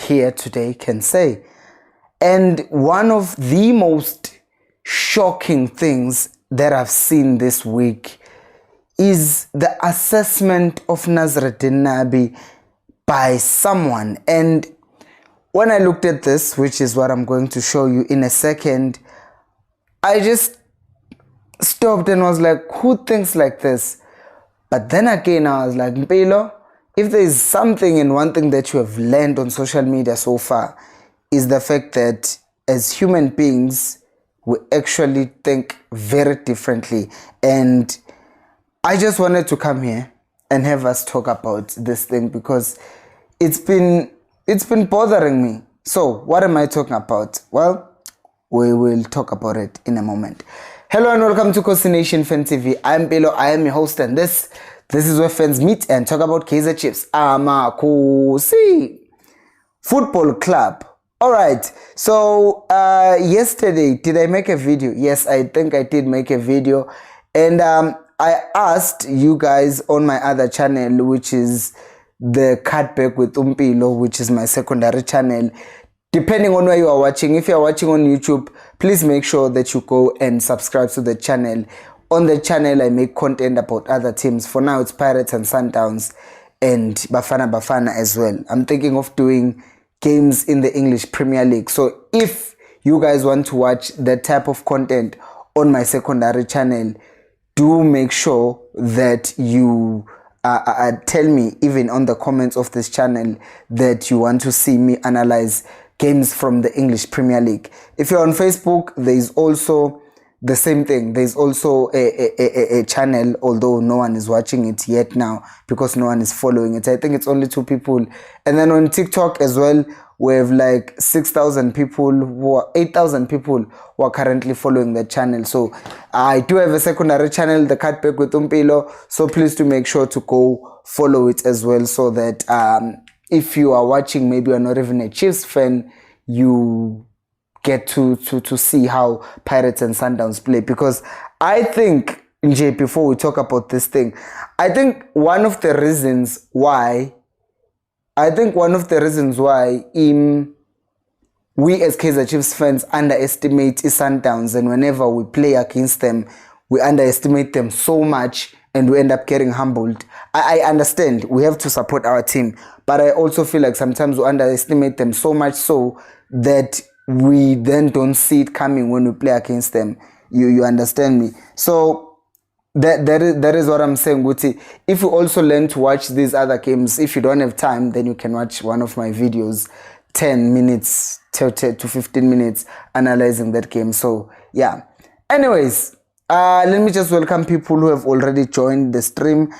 here today can say. And one of the most shocking things that I've seen this week is the assessment of Nabi by someone. And when I looked at this, which is what I'm going to show you in a second, I just stopped and was like, who thinks like this? But then again, I was like, Mpilo, if there is something and one thing that you have learned on social media so far, is the fact that as human beings, we actually think very differently. And I just wanted to come here and have us talk about this thing because it's been bothering me. So what am I talking about? Well, we will talk about it in a moment. Hello and welcome to Contextualizing Fan TV. I'm Mpilo, I am your host, and this is where fans meet and talk about Kaizer Chiefs. Amakosi Football Club. Alright, so yesterday, did I make a video? Yes, I think I did make a video. And I asked you guys on my other channel, which is the Cutback with Mpilo, which is my secondary channel. Depending on where you are watching, if you are watching on YouTube, please make sure that you go and subscribe to the channel. On the channel, I make content about other teams. For now, it's Pirates and Sundowns and Bafana as well. I'm thinking of doing games in the English Premier League. So if you guys want to watch that type of content on my secondary channel, do make sure that you tell me, even on the comments of this channel, that you want to see me analyze games from the English Premier League. If you're on Facebook, there is also the same thing. There's also a channel, although no one is watching it yet now because no one is following it. I think it's only 2 people. And then on TikTok as well, we have like 6,000 people, 8,000 people who are currently following the channel. So I do have a secondary channel, the Cutback with Mpilo. So please do make sure to go follow it as well, so that if you are watching, maybe you're not even a Chiefs fan, you get to see how Pirates and Sundowns play. Because I think, NJ, before we talk about this thing, I think one of the reasons why we as Kaizer Chiefs fans underestimate Sundowns, and whenever we play against them, we underestimate them so much and we end up getting humbled. I understand we have to support our team, but I also feel like sometimes we underestimate them so much so that we then don't see it coming when we play against them. You understand me? So that is what I'm saying, Guti. If you also learn to watch these other games, if you don't have time, then you can watch one of my videos, 10 minutes to 15 minutes analyzing that game. So yeah, anyways, let me just welcome people who have already joined the stream.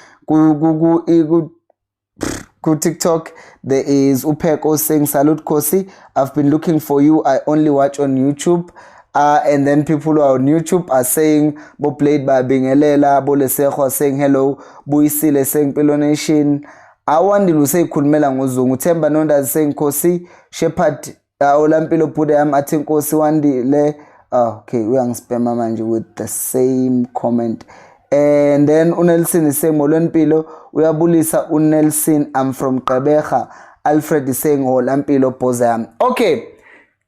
Go TikTok. There is Upeko saying salute Kosi, I've been looking for you, I only watch on YouTube. And then people who are on YouTube are saying Bo played by Bingelela, Bo Lesejo saying hello, Buisile saying Mpilo Nation. I want to say Kulmela Ngozungu, Temba Nonda saying Kosi, Shepherd Olampilo Pudam, I think Kosi Wandi Le. Okay, we are spam manje with the same comment. And then Unelson is saying Molompilo, we are Bulisa Unelson, I'm from Kabeja. Alfred is saying Olampilo Pozam. Okay.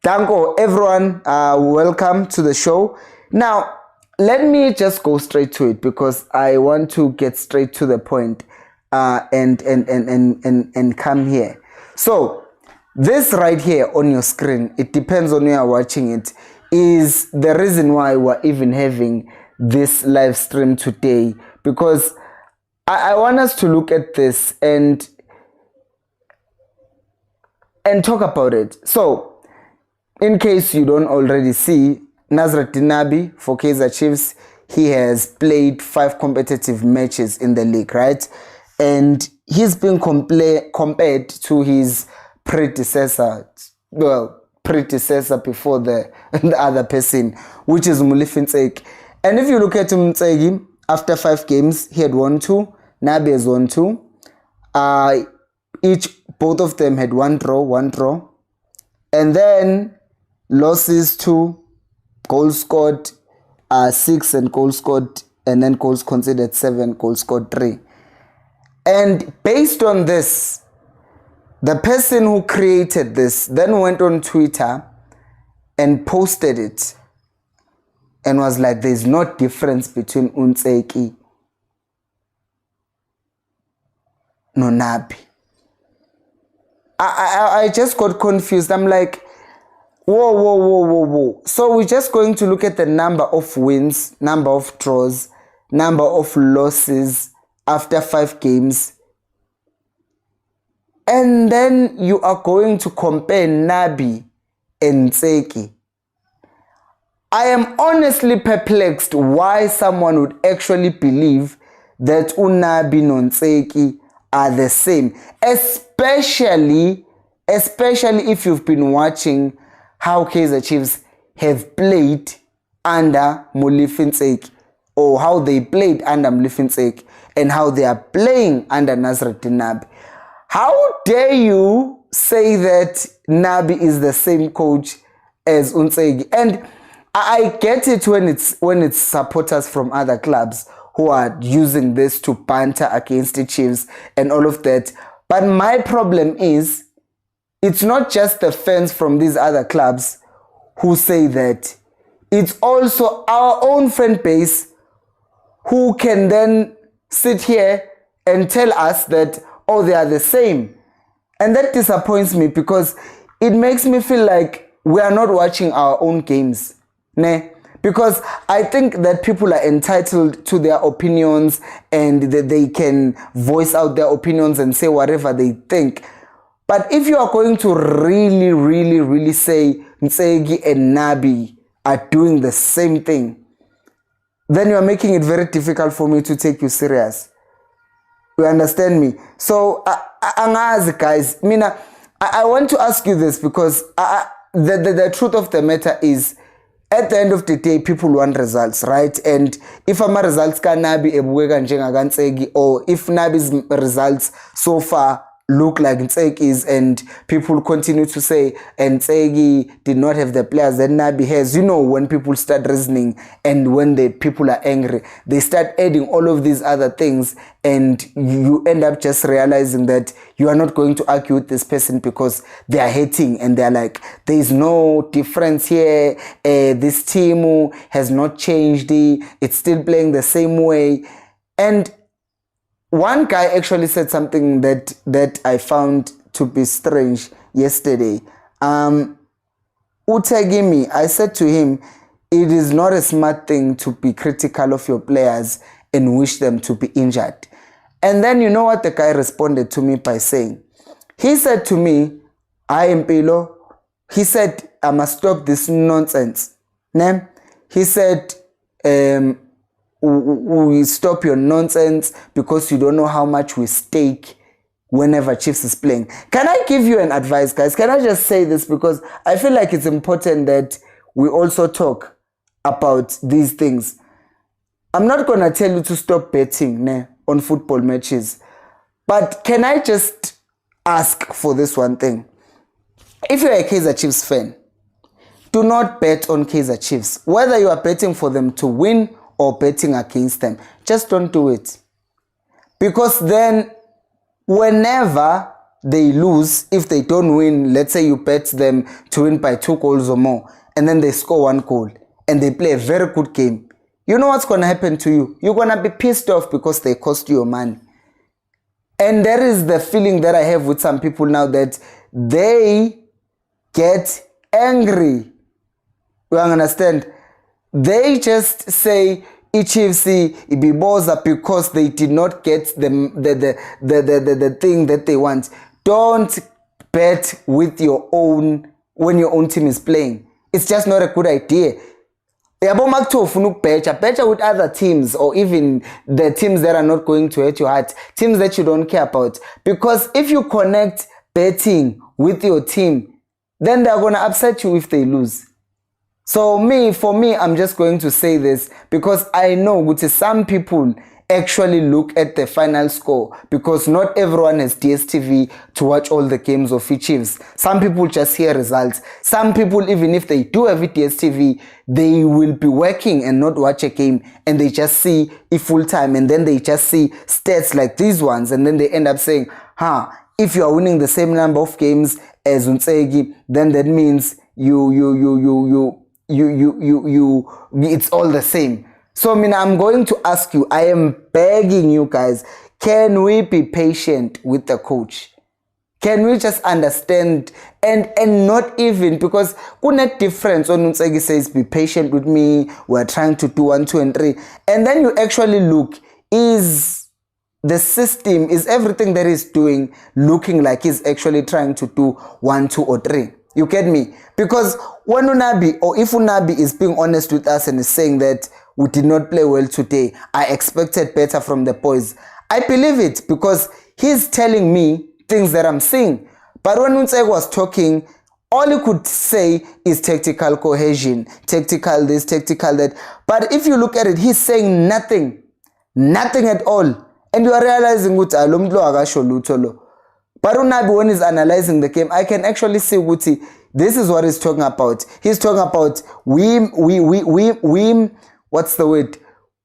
Danko, everyone, welcome to the show. Now, let me just go straight to it because I want to get straight to the point and come here. So, this right here on your screen, it depends on where you are watching it, is the reason why we're even having this live stream today, because I want us to look at this and talk about it. So, in case you don't already see, Nabi for Kaizer Chiefs, he has played 5 competitive matches in the league, right? And he's been compared to his predecessor before the other person, which is Mulifintsek. And if you look at Mtsegi, after 5 games, he had won 2. Nabi has won 2. Both of them had 1 draw. And then losses 2, goals scored 6, and goals scored, and then goals conceded 7, goals scored 3. And based on this, The person who created this then went on Twitter and posted it and was like, there's no difference between Untseki no Nabi. I just got confused. I'm like, whoa. So we're just going to look at the number of wins, number of draws, number of losses after 5 games. And then you are going to compare Nabi and Tseki. I am honestly perplexed why someone would actually believe that Unabi and Tseki are the same, especially if you've been watching how Kaizer Chiefs have played under Molefi Ntseki, or how they played under Molefi Ntseki and how they are playing under Nasreddin Nabi. How dare you say that Nabi is the same coach as Ntseki? And I get it when it's supporters from other clubs who are using this to banter against the Chiefs and all of that. But my problem is, it's not just the fans from these other clubs who say that. It's also our own fan base who can then sit here and tell us that, oh, they are the same. And that disappoints me, because it makes me feel like we are not watching our own games. Ne? Because I think that people are entitled to their opinions, and that they can voice out their opinions and say whatever they think. But if you are going to really say Ntseki and Nabi are doing the same thing, then you are making it very difficult for me to take you serious. You understand me? So, guys, I want to ask you this, because the truth of the matter is, at the end of the day, people want results, right? And if ama results ka Nabi ebuweka njenga Ntseki, or if Nabi's results so far look like Ntseki's, and people continue to say Ntseki did not have the players that Nabi has, you know, when people start reasoning and when the people are angry, they start adding all of these other things, and you end up just realizing that you are not going to argue with this person because they are hating and they're like, there is no difference here, this team has not changed, it's still playing the same way. And one guy actually said something that I found to be strange yesterday. Utagimi, I said to him, it is not a smart thing to be critical of your players and wish them to be injured. And then you know what the guy responded to me by saying? He said to me, I am Pilo. He said, I must stop this nonsense. He said, we stop your nonsense because you don't know how much we stake whenever Chiefs is playing. Can I give you an advice, guys? Can I just say this, because I feel like it's important that we also talk about these things. I'm not going to tell you to stop betting on football matches, but can I just ask for this one thing? If you're a Kaizer Chiefs fan, do not bet on Kaizer Chiefs. Whether you are betting for them to win or betting against them, just don't do it. Because then whenever they lose, if they don't win, let's say you bet them to win by 2 goals or more, and then they score 1 goal and they play a very good game, you know what's going to happen to you? You're going to be pissed off because they cost you your money. And that is the feeling that I have with some people now, that they get angry. You understand? They just say Chiefs Ibiboza because they did not get the thing that they want. Don't bet with your own when your own team is playing. It's just not a good idea. Better with other teams, or even the teams that are not going to hurt your heart, teams that you don't care about. Because if you connect betting with your team, then they're going to upset you if they lose. So for me, I'm just going to say this because I know which some people actually look at the final score, because not everyone has DSTV to watch all the games of the Chiefs. Some people just hear results. Some people, even if they do have a DSTV, they will be working and not watch a game, and they just see it full time, and then they just see stats like these ones, and then they end up saying, if you are winning the same number of games as Unsegi, then that means it's all the same. So I'm going to ask you, I am begging you guys, can we be patient with the coach? Can we just understand and not even, because kuna difference when Unsegi says be patient with me, we're trying to do 1, 2 and 3, and then you actually look, is the system, is everything that he's doing looking like he's actually trying to do 1, 2 or 3? You get me? Because when Nabi, or if Nabi is being honest with us and is saying that we did not play well today, I expected better from the boys, I believe it, because he's telling me things that I'm seeing. But when Unseg was talking, all he could say is tactical cohesion, tactical this, tactical that. But if you look at it, he's saying nothing at all. And you are realizing what but Unabi, when he's analyzing the game, I can actually see what this is what he's talking about. He's talking about we what's the word?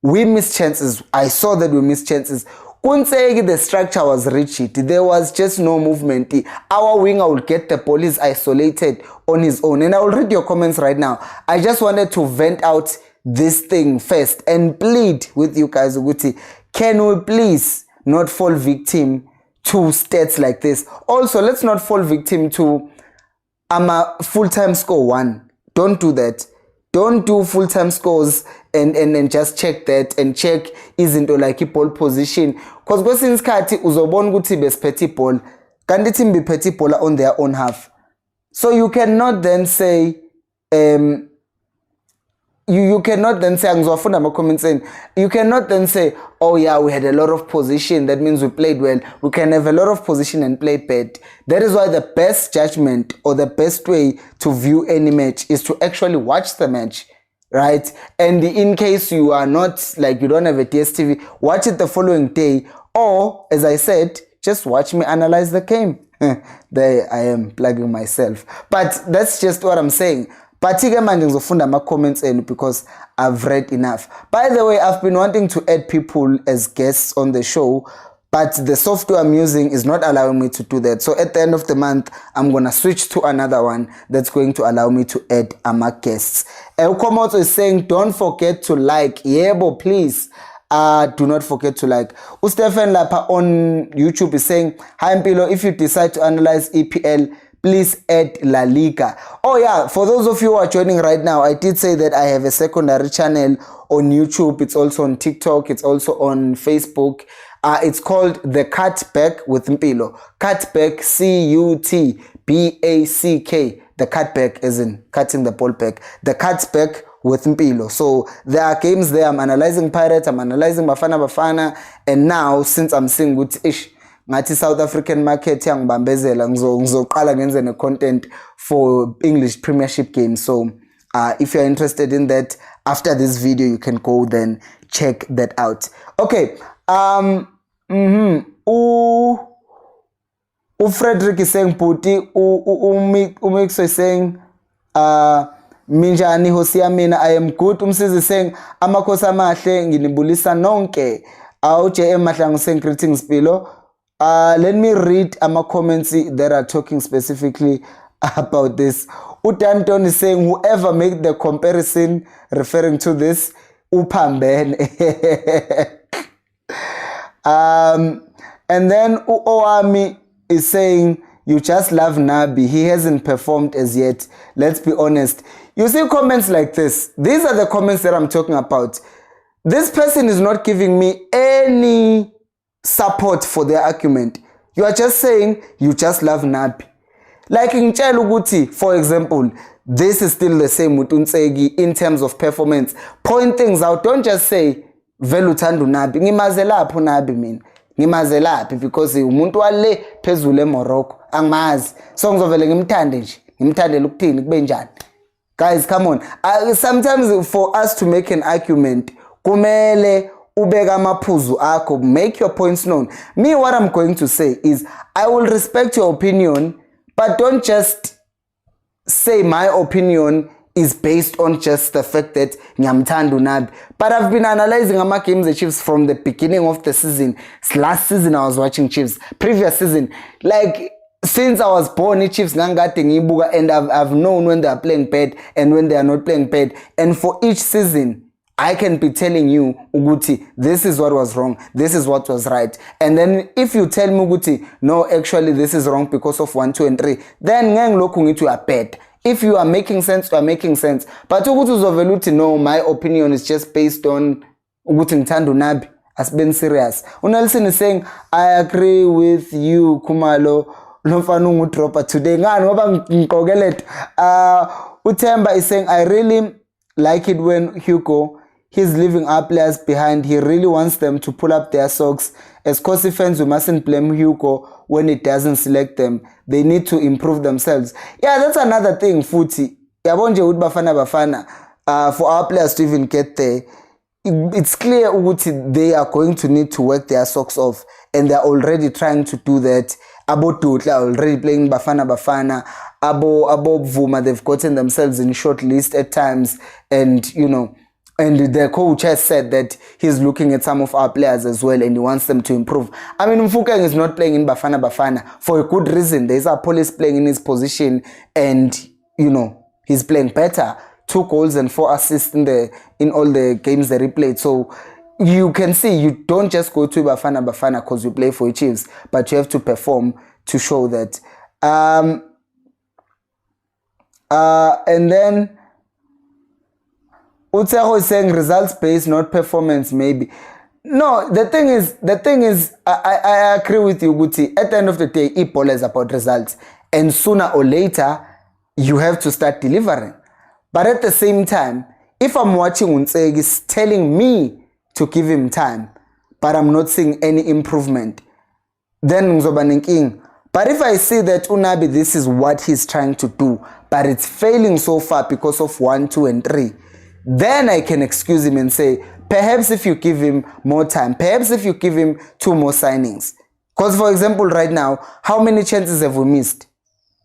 We missed chances. I saw that we missed chances. The structure was rigid. There was just no movement. Our winger will get the ball. He's isolated on his own. And I will read your comments right now. I just wanted to vent out this thing first and plead with you guys. Can we please not fall victim to stats like this? Also, let's not fall victim to a full-time score 1. Don't do that. Don't do full-time scores and just check that and check isn't like a ball position. Because kwesinye isikhathi uzobona ukuthi besiphethe ball kanti team bephethe ball on their own half. So you cannot then say you cannot then say angizwafunda ama comments in. You cannot then say, oh yeah, we had a lot of position, that means we played well. We can have a lot of position and play bad. That is why the best judgment or the best way to view any match is to actually watch the match, right? And in case you are not, like, you don't have a DSTV, watch it the following day, or as I said, just watch me analyze the game. There I am plugging myself, but that's just what I'm saying. But ngizofunda ama comments in because I've read enough. By the way, I've been wanting to add people as guests on the show, but the software I'm using is not allowing me to do that. So at the end of the month, I'm going to switch to another one that's going to allow me to add ama guests. Ukomoto is saying, don't forget to like. Yebo, please. Do not forget to like. Stephen Lapa on YouTube is saying, hi Mpilo, if you decide to analyze EPL, please add La Liga. Oh yeah, for those of you who are joining right now, I did say that I have a secondary channel on YouTube. It's also on TikTok. It's also on Facebook. It's called The Cutback with Mpilo. Cutback, C-U-T-B-A-C-K. The Cutback as in cutting the ball back. The Cutback with Mpilo. So there are games there. I'm analyzing Pirates. I'm analyzing Bafana. And now, since I'm seeing good ish, ngathi South African market yangibambezela ngizoqala ngenze ne content for English Premiership games. So if you're interested in that, after this video you can go then check that out. Okay. Frederick is saying Puti, Umix is saying Minjani Hosiamina, I am good. Umsizi is saying Amakosa Mahle nginibulisa nonke. JM Mahlangu saying greetings below. Let me read my comments that are talking specifically about this. Utanton is saying, whoever made the comparison referring to this, Upamben. And then Uoami is saying, you just love Nabi. He hasn't performed as yet. Let's be honest. You see comments like this. These are the comments that I'm talking about. This person is not giving me any support for their argument. You are just saying you just love Nabi. Like in Uguti, for example, this is still the same with Unsegi in terms of performance. Point things out. Don't just say Velutandu Nabi. Ngimazelapu Nabi mean. Ngimazelapu because umuntu wale phezulu eMorocco angimazi. So ngizovele ngimthande nje. Ngimthande ukuthini kube njani. Guys, come on. Sometimes for us to make an argument, kumele ubeka amaphuzu akho, make your points known. Me, what I'm going to say is, I will respect your opinion, but don't just say my opinion is based on just the fact that ngiyamthanda uNabi. But I've been analyzing games the Chiefs from the beginning of the season. Last season I was watching Chiefs. Previous season, like since I was born, Chiefs ngangade ngiyibuka, and I've known when they are playing bad and when they are not playing bad. And for each season, I can be telling you, Uguti, this is what was wrong, this is what was right. And then if you tell me, Uguti, no, actually this is wrong because of 1, 2, and 3, then ngang loku ngithi you are bad. If you are making sense, you are making sense. But Uguti uzoveluthi, no, my opinion is just based on Uguti ngithanda uNabi. Has been serious. Unelson is saying, I agree with you, Kumalo. Lomfana dropper today. Ngani ngoba ngikokelet. Utemba is saying, I really like it when Hugo, he's leaving our players behind. He really wants them to pull up their socks. As Kosi fans, we mustn't blame Hugo when it doesn't select them. They need to improve themselves. Yeah, that's another thing, Futi. Yabonje ud bafana. For our players to even get there, it's clear they are going to need to work their socks off, and they're already trying to do that. Abo Tutla already playing Bafana. Abo Vuma, they've gotten themselves in short list at times, and you know, and the coach has said that he's looking at some of our players as well, and he wants them to improve. I mean, Mfukeng is not playing in Bafana for a good reason. There's a police playing in his position, and you know, he's playing better. 2 goals and 4 assists in all the games that he played. So you can see you don't just go to Bafana because you play for Chiefs, but you have to perform to show that. And then Utseho is saying results based, not performance, maybe. No, the thing is, I agree with you, Guti. At the end of the day, e-ball is about results, and sooner or later, you have to start delivering. But at the same time, if I'm watching Unsegi telling me to give him time, but I'm not seeing any improvement, then ngzoba king. But if I see that Unabi, this is what he's trying to do, but it's failing so far because of 1, 2, and 3, then I can excuse him and say, perhaps if you give him more time, perhaps if you give him 2 more signings. Because for example, right now, how many chances have we missed?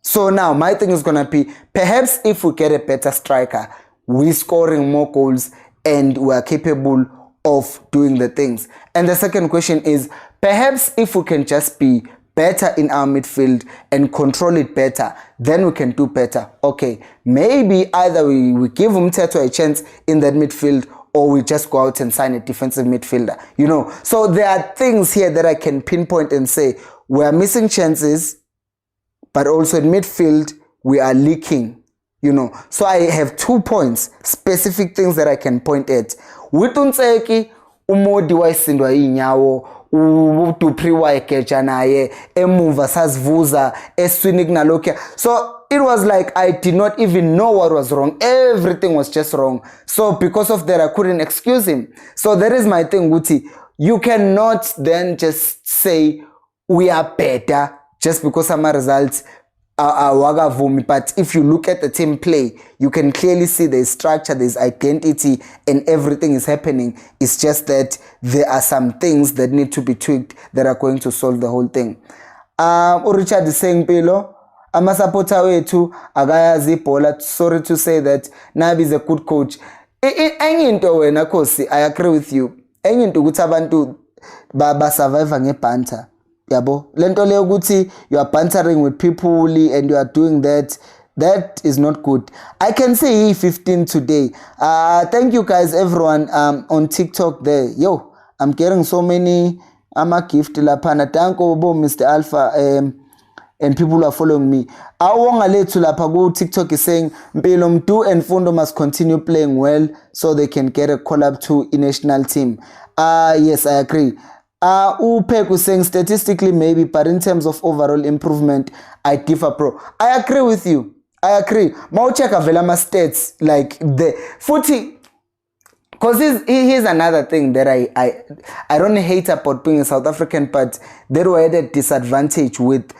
So now my thing is going to be, perhaps if we get a better striker, we're scoring more goals and we are capable of doing the things. And the second question is, perhaps if we can just be better in our midfield and control it better, then we can do better. Okay, maybe either we give Umteto a chance in that midfield, or we just go out and sign a defensive midfielder, you know. So there are things here that I can pinpoint and say, we are missing chances, but also in midfield, we are leaking, you know. So I have 2 points, specific things that I can point at. With Unseki, umodi wa isindwa inyawo, utupri wa ekeja naye, emuva sazvuza, eswinik nalokia. So it was like I did not even know what was wrong. Everything was just wrong. So because of that, I couldn't excuse him. So that is my thing, Guti. You cannot then just say we are better just because some results are wagavumi. But if you look at the team play, you can clearly see there's structure, there's identity, and everything is happening. It's just that there are some things that need to be tweaked that are going to solve the whole thing. Richard is saying, Pilo, amasapota wethu akayazi ibhola. Sorry to say that Nabi is a good coach. Enye into wena Kosi, I agree with you. Enye into ukuthi abantu ba survive ngebanta. Yabo, lento leyo ukuthi you are bantering with people and you are doing that is not good. I can say 15 today. Thank you guys, everyone on TikTok there. Yo, I'm getting so many gift lapana. Thank you, Mr. Alpha, and people are following me. Awonga lethu lapha ku TikTok is saying Mpilo Mdu and Fundo must continue playing well so they can get a call up to a national team. Yes, I agree. Upek was saying statistically maybe, but in terms of overall improvement, I differ, bro. I agree with you. I agree. Maucheka Velama stats like the footy. Because here's another thing that I don't hate about being a South African, but there were a disadvantage with,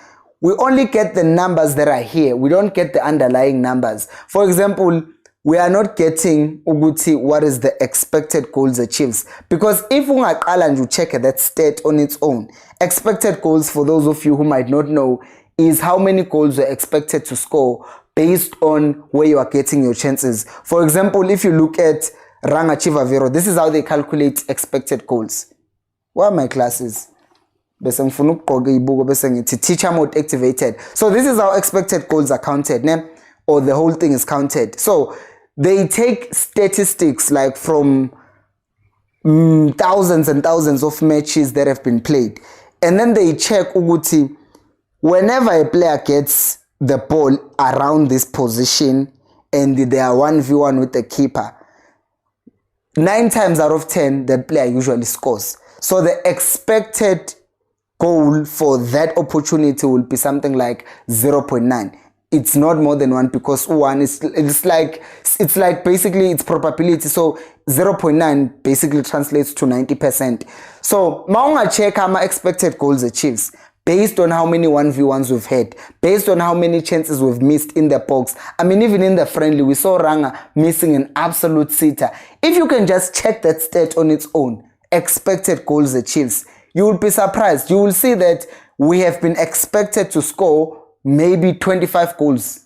we only get the numbers that are here. We don't get the underlying numbers. For example, we are not getting Uguti what is the expected goals achieved. Because if you check that stat on its own, expected goals, for those of you who might not know, is how many goals we're expected to score based on where you are getting your chances. For example, if you look at Ranga Chivavero, this is how they calculate expected goals. What are my classes? Teacher mode activated. So this is how expected goals are counted, or the whole thing is counted. So they take statistics like from thousands and thousands of matches that have been played, and then they check ukuthi whenever a player gets the ball around this position and they are 1v1 with the keeper, 9 times out of 10 the player usually scores. So the expected goal for that opportunity will be something like 0.9. It's not more than 1, because 1 is like basically it's probability. So 0.9 basically translates to 90%. So maunga check how my expected goals achieves based on how many 1v1s we've had, based on how many chances we've missed in the box. I mean, even in the friendly, we saw Ranga missing an absolute sitter. If you can just check that stat on its own, expected goals achieves, you will be surprised. You will see that we have been expected to score maybe 25 goals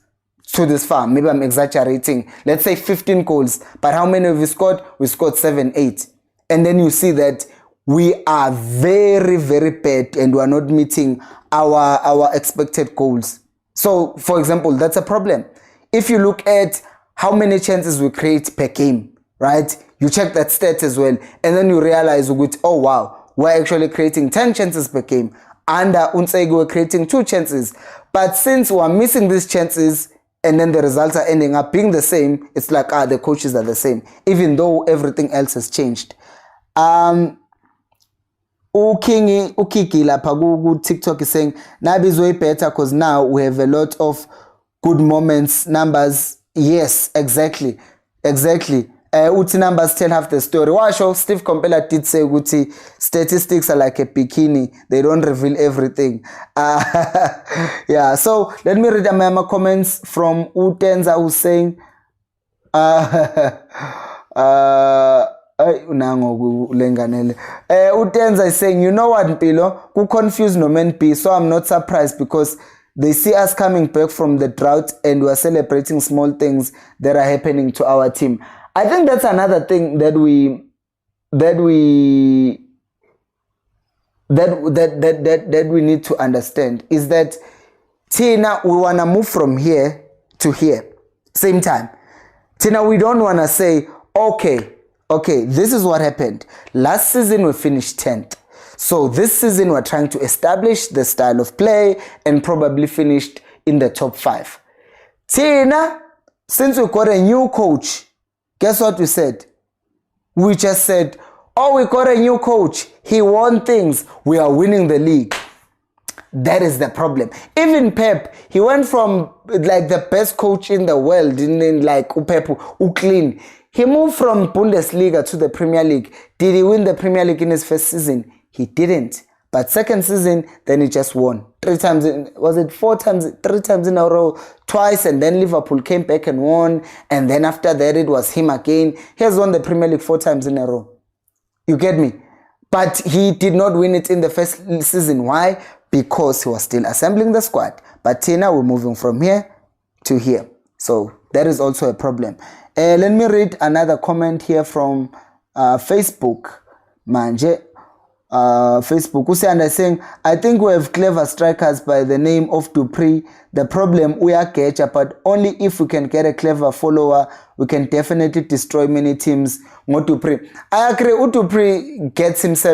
to this far. Maybe I'm exaggerating. Let's say 15 goals. But how many have we scored? We scored 7, 8. And then you see that we are very, very bad and we are not meeting our expected goals. So, for example, that's a problem. If you look at how many chances we create per game, right? You check that stat as well. And then you realize, oh, wow, we're actually creating 10 chances per game. Under Unsegi, we're creating 2 chances. But since we're missing these chances and then the results are ending up being the same, it's like, the coaches are the same, even though everything else has changed. Ukiki lapha ku TikTok is saying Nabi is way better because now we have a lot of good moments, numbers. Yes, exactly. Uti numbers tell half the story. Washo Steve Compella did say Uti statistics are like a bikini, they don't reveal everything. Yeah, so let me read my comments from Utenza, who's saying Utenza is saying, you know what, Mpilo, who confused no man P, so I'm not surprised because they see us coming back from the drought and we're celebrating small things that are happening to our team. I think that's another thing that we need to understand, is that Tina, we wanna move from here to here, same time. Tina, we don't wanna say, okay, this is what happened. Last season we finished 10th. So this season we're trying to establish the style of play and probably finished in the top 5. Tina, since we got a new coach, guess what we said? We just said, oh, we got a new coach. He won things. We are winning the league. That is the problem. Even Pep, he went from like the best coach in the world, in like Pep, clean. He moved from Bundesliga to the Premier League. Did he win the Premier League in his first season? He didn't. But second season, then he just won. 3 times, was it 4 times, 3 times in a row, twice, and then Liverpool came back and won. And then after that, it was him again. He has won the Premier League 4 times in a row. You get me? But he did not win it in the first season. Why? Because he was still assembling the squad. But now we're moving from here to here. So that is also a problem. Let me read another comment here from Facebook. Manje. Facebook. Usanda saying, I think we have clever strikers by the name of Dupree. The problem, we are catcher, but only if we can get a clever follower, we can definitely destroy many teams. More Dupree. I agree. Dupree gets himself